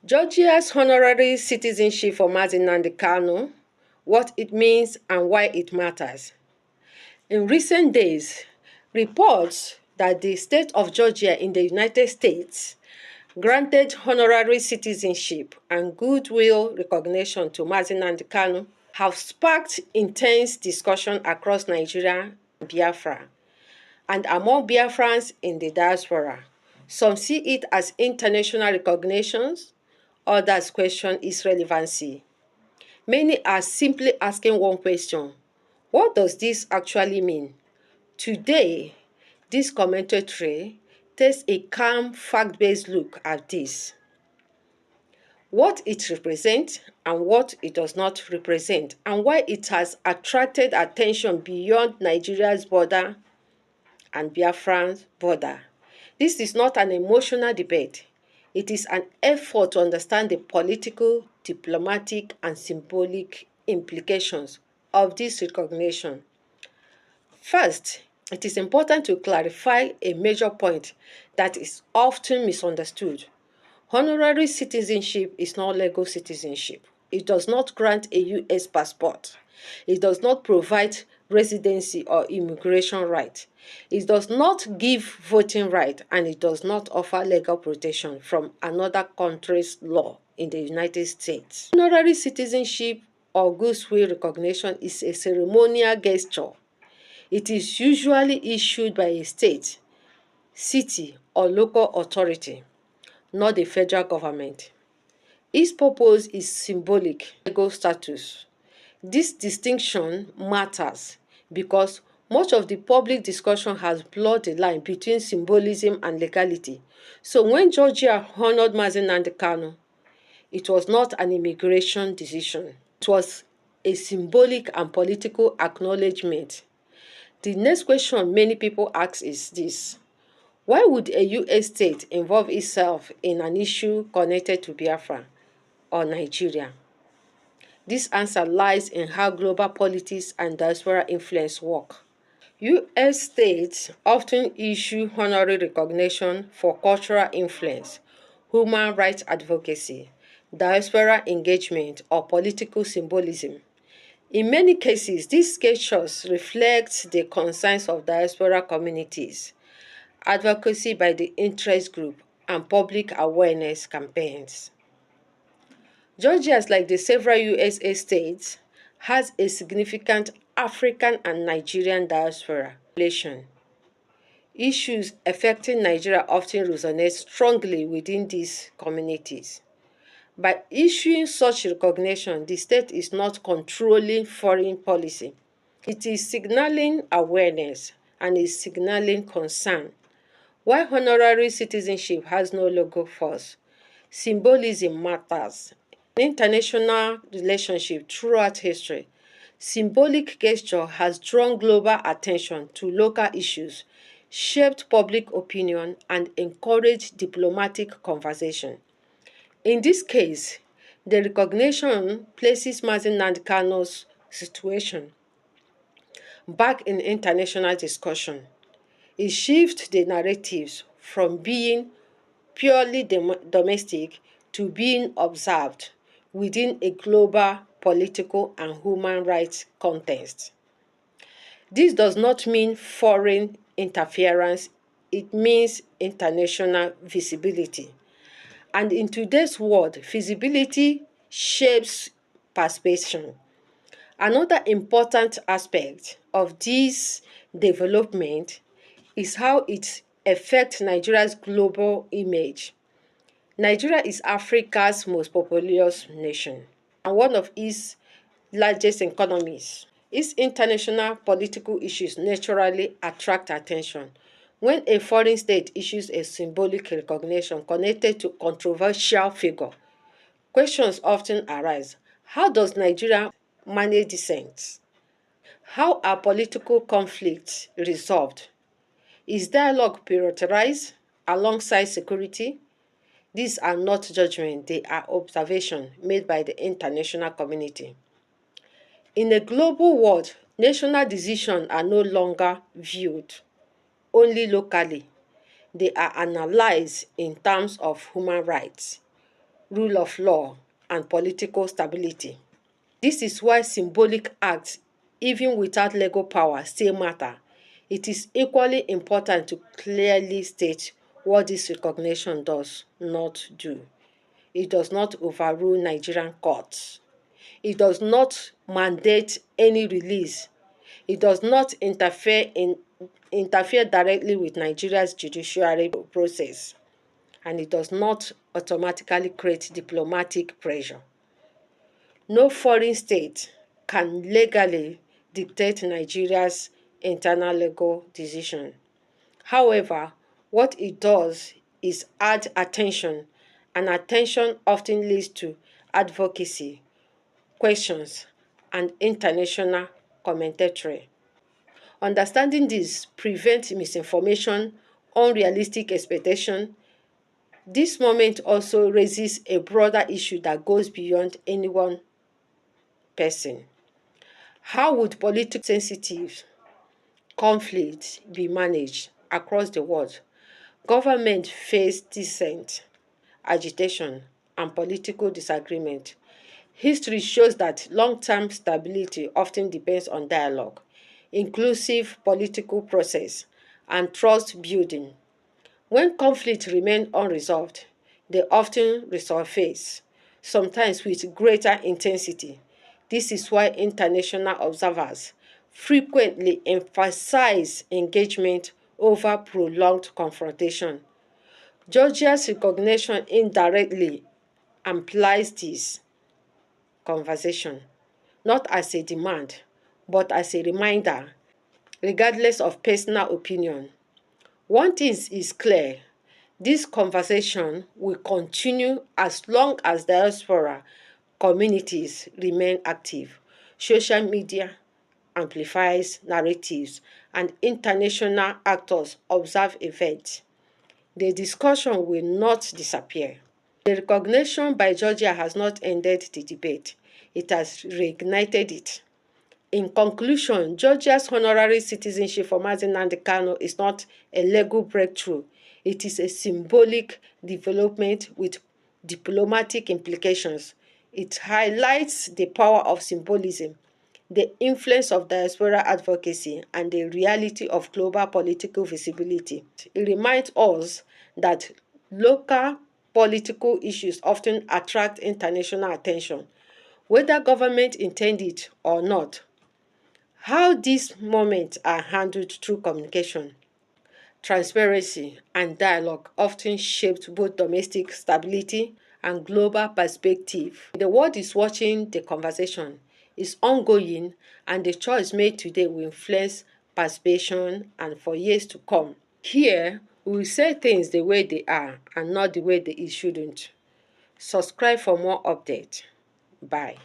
Georgia's honorary citizenship for Mazi Nnamdi Kanu, what it means and why it matters. In recent days, reports that the state of Georgia in the United States granted honorary citizenship and goodwill recognition to Mazi Nnamdi Kanu have sparked intense discussion across Nigeria and Biafra, and among Biafrans in the diaspora. Some see it as international recognitions, others question its relevancy. Many are simply asking one question: what does this actually mean? Today, this commentary takes a calm, fact-based look at this. What it represents and what it does not represent, and why it has attracted attention beyond Nigeria's border and Biafran's border. This is not an emotional debate. It is an effort to understand the political, diplomatic, and symbolic implications of this recognition. First, it is important to clarify a major point that is often misunderstood. Honorary citizenship is not legal citizenship. It does not grant a U.S. passport. It does not provide residency or immigration right. It does not give voting right, and it does not offer legal protection from another country's law in the United States. Honorary citizenship or goodwill recognition is a ceremonial gesture. It is usually issued by a state, city, or local authority, not the federal government. Its purpose is symbolic legal status. This distinction matters because much of the public discussion has blurred the line between symbolism and legality. So when Georgia honored Mazi Nnamdi Kanu, it was not an immigration decision. It was a symbolic and political acknowledgement. The next question many people ask is this: why would a U.S. state involve itself in an issue connected to Biafra or Nigeria? This answer lies in how global politics and diaspora influence work. U.S. states often issue honorary recognition for cultural influence, human rights advocacy, diaspora engagement, or political symbolism. In many cases, these gestures reflect the concerns of diaspora communities, advocacy by the interest group, and public awareness campaigns. Georgia, like the several USA states, has a significant African and Nigerian diaspora population. Issues affecting Nigeria often resonate strongly within these communities. By issuing such recognition, the state is not controlling foreign policy. It is signaling awareness and is signaling concern. While honorary citizenship has no legal force, symbolism matters. In international relationship throughout history, symbolic gesture has drawn global attention to local issues, shaped public opinion, and encouraged diplomatic conversation. In this case, the recognition places Mazi Nnamdi Kanu's situation back in international discussion. It shifts the narratives from being purely domestic to being observed within a global political and human rights context. This does not mean foreign interference, it means international visibility. And in today's world, visibility shapes perception. Another important aspect of this development is how it affects Nigeria's global image. Nigeria is Africa's most populous nation and one of its largest economies. Its international political issues naturally attract attention. When a foreign state issues a symbolic recognition connected to controversial figure, questions often arise. How does Nigeria manage dissent? How are political conflicts resolved? Is dialogue prioritized alongside security? These are not judgment, they are observations made by the international community. In a global world, national decisions are no longer viewed only locally. They are analyzed in terms of human rights, rule of law, and political stability. This is why symbolic acts, even without legal power, still matter. It is equally important to clearly state what this recognition does not do. It does not overrule Nigerian courts. It does not mandate any release. It does not interfere directly with Nigeria's judiciary process. And it does not automatically create diplomatic pressure. No foreign state can legally dictate Nigeria's internal legal decision. However, what it does is add attention, and attention often leads to advocacy, questions, and international commentary. Understanding this prevents misinformation, unrealistic expectation. This moment also raises a broader issue that goes beyond any one person. How would politically sensitive conflicts be managed across the world? Government face dissent, agitation, and political disagreement. History shows that long-term stability often depends on dialogue, inclusive political process, and trust building. When conflicts remain unresolved, they often resurface, sometimes with greater intensity. This is why international observers frequently emphasize engagement over prolonged confrontation. Georgia's recognition indirectly implies this conversation, not as a demand, but as a reminder, regardless of personal opinion. One thing is clear: this conversation will continue as long as diaspora communities remain active. Social media amplifies narratives, and international actors observe events. The discussion will not disappear. The recognition by Georgia has not ended the debate. It has reignited it. In conclusion, Georgia's honorary citizenship for Mazi Nnamdi Kanu is not a legal breakthrough. It is a symbolic development with diplomatic implications. It highlights the power of symbolism, the influence of diaspora advocacy, and the reality of global political visibility. It reminds us that local political issues often attract international attention, whether government intend it or not. How these moments are handled through communication, transparency, and dialogue often shaped both domestic stability and global perspective. The world is watching the conversation, is ongoing, and the choice made today will influence participation and for years to come. Here, we will say things the way they are and not the way they shouldn't. Subscribe for more updates. Bye.